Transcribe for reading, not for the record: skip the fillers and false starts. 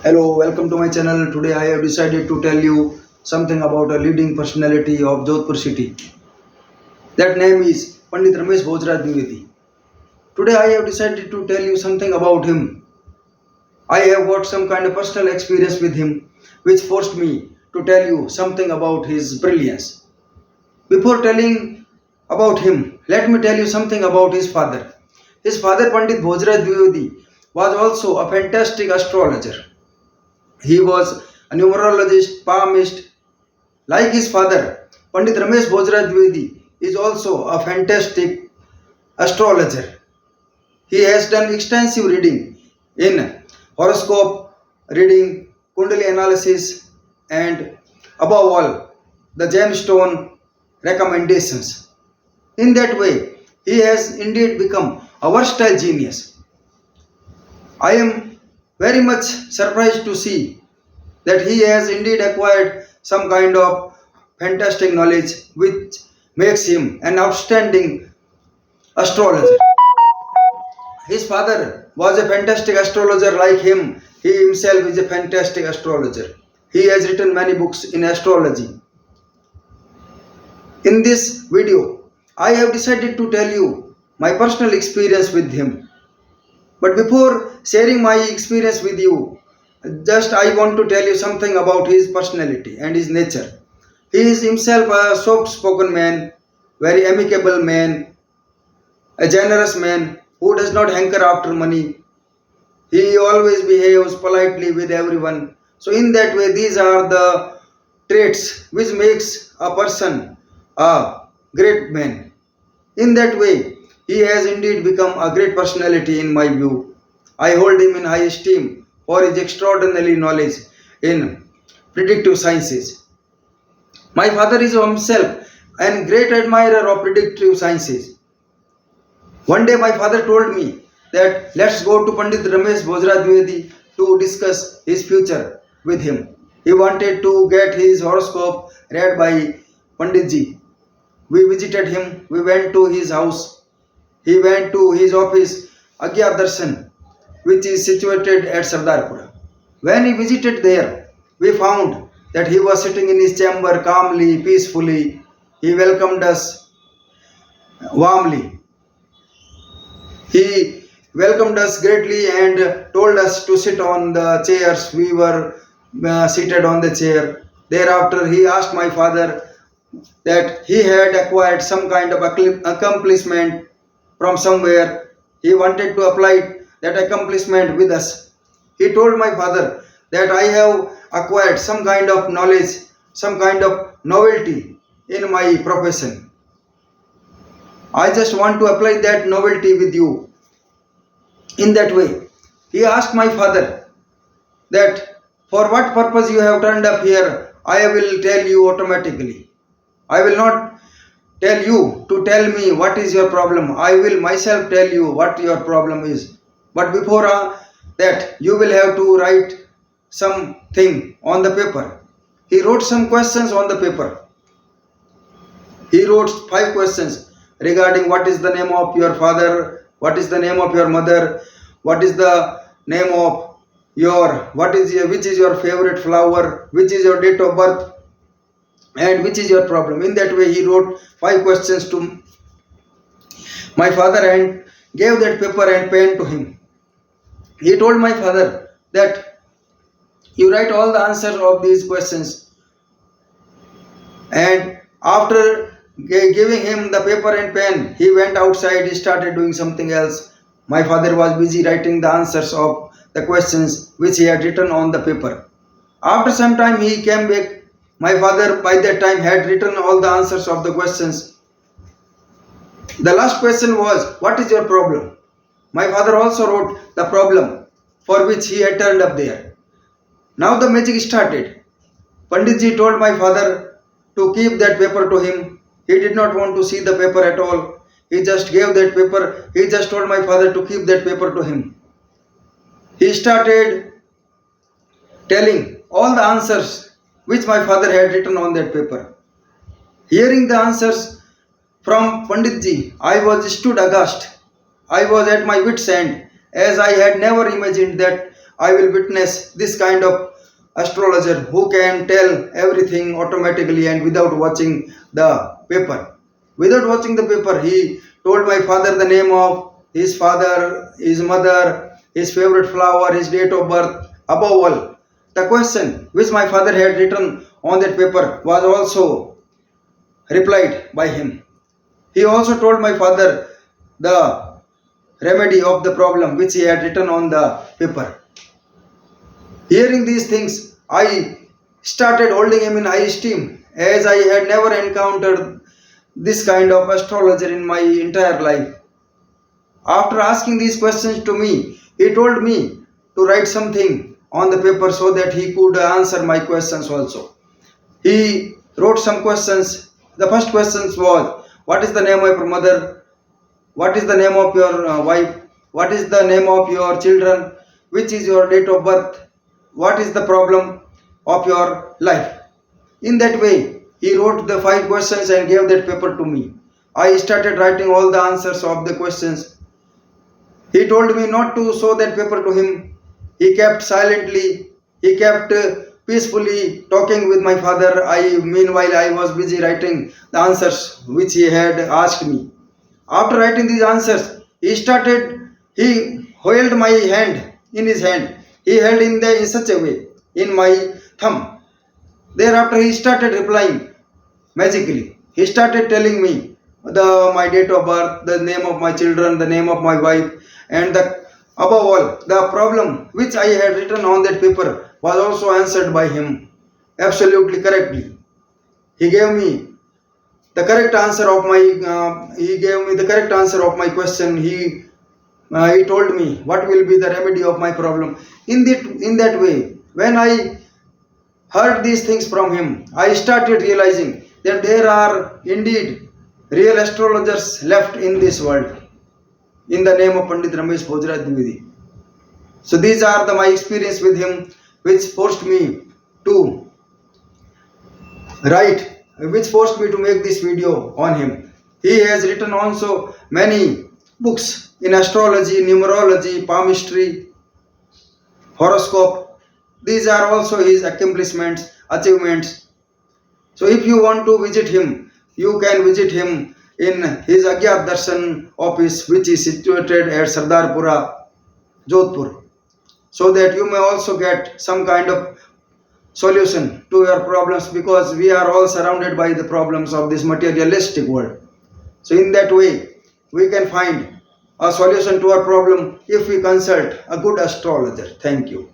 Hello, welcome to my channel. Today I have decided to tell you something about a leading personality of Jodhpur city. That name is Pandit Ramesh Bhojraj Dwivedi. Today I have decided to tell you something about him. I have got some kind of personal experience with him which forced me to tell you something about his brilliance. Before telling about him, let me tell you something about his father. His father Pandit Bhojraj Dwivedi was also a fantastic astrologer. He was a numerologist, palmist. Like his father, Pandit Ramesh Bhojraj Dwivedi is also a fantastic astrologer. He has done extensive reading in horoscope reading, Kundali analysis, and above all, the gemstone recommendations. In that way, he has indeed become a versatile genius. I am very much surprised to see that he has indeed acquired some kind of fantastic knowledge which makes him an outstanding astrologer. His father was a fantastic astrologer like him. He himself is a fantastic astrologer. He has written many books in astrology. In this video, I have decided to tell you my personal experience with him. But before sharing my experience with you, just I want to tell you something about his personality and his nature. He is himself a soft spoken man, very amicable man, a generous man who does not hanker after money. He always behaves politely with everyone. So in that way, these are the traits which makes a person a great man. In that way, he has indeed become a great personality in my view. I hold him in high esteem for his extraordinary knowledge in predictive sciences. My father is himself a great admirer of predictive sciences. One day my father told me that let's go to Pandit Ramesh Bhojraj Dwivedi to discuss his future with him. He wanted to get his horoscope read by Panditji. We visited him, we went to his house, he went to his office, Agya Darshan, which is situated at Sardarpura. When he visited there, we found that he was sitting in his chamber calmly, peacefully. He welcomed us warmly. He welcomed us greatly and told us to sit on the chairs. We were seated on the chair. Thereafter, he asked my father that he had acquired some kind of accomplishment from somewhere. He wanted to apply that accomplishment with us. He told my father that I have acquired some kind of knowledge, some kind of novelty in my profession. I just want to apply that novelty with you. In that way, he asked my father that for what purpose you have turned up here, I will tell you automatically. I will not tell you to tell me what is your problem. I will myself tell you what your problem is. But before that, you will have to write something on the paper. He wrote some questions on the paper. He wrote 5 questions regarding what is the name of your father, what is the name of your mother, what is the name of which is your favorite flower, which is your date of birth, and which is your problem. In that way, he wrote 5 questions to my father and gave that paper and pen to him. He told my father that you write all the answers of these questions, and after giving him the paper and pen, he went outside, he started doing something else. My father was busy writing the answers of the questions which he had written on the paper. After some time, he came back. My father, by that time, had written all the answers of the questions. The last question was, what is your problem? My father also wrote the problem for which he had turned up there. Now the magic started. Panditji told my father to keep that paper to him. He did not want to see the paper at all. He just gave that paper. He just told my father to keep that paper to him. He started telling all the answers which my father had written on that paper. Hearing the answers from Panditji, I was stood aghast. I was at my wits' end, as I had never imagined that I will witness this kind of astrologer who can tell everything automatically and without watching the paper. Without watching the paper, he told my father the name of his father, his mother, his favorite flower, his date of birth. Above all, the question which my father had written on that paper was also replied by him. He also told my father the remedy of the problem which he had written on the paper. Hearing these things, I started holding him in high esteem as I had never encountered this kind of astrologer in my entire life. After asking these questions to me, he told me to write something on the paper so that he could answer my questions also. He wrote some questions. The first question was, what is the name of your mother? What is the name of your wife? What is the name of your children? Which is your date of birth? What is the problem of your life? In that way, he wrote the 5 questions and gave that paper to me. I started writing all the answers of the questions. He told me not to show that paper to him. He kept silently, he kept peacefully talking with my father. Meanwhile, I was busy writing the answers which he had asked me. After writing these answers, he held my hand in his hand. He held in such a way in my thumb. Thereafter, he started replying magically. He started telling me my date of birth, the name of my children, the name of my wife, and above all, the problem which I had written on that paper was also answered by him absolutely correctly. He gave me the correct answer of my he gave me the correct answer of my question. He told me what will be the remedy of my problem. In that way, when I heard these things from him, I started realizing that there are indeed real astrologers left in this world in the name of Pandit Ramesh Bhojraj Dwivedi. So these are my experience with him, which forced me to which forced me to make this video on him. He has written also many books in astrology, numerology, palmistry, horoscope. These are also his accomplishments, achievements. So if you want to visit him, you can visit him in his Agyat Darshan office, which is situated at Sardarpura, Jodhpur, so that you may also get some kind of solution to your problems, because we are all surrounded by the problems of this materialistic world. So in that way, we can find a solution to our problem if we consult a good astrologer. Thank you.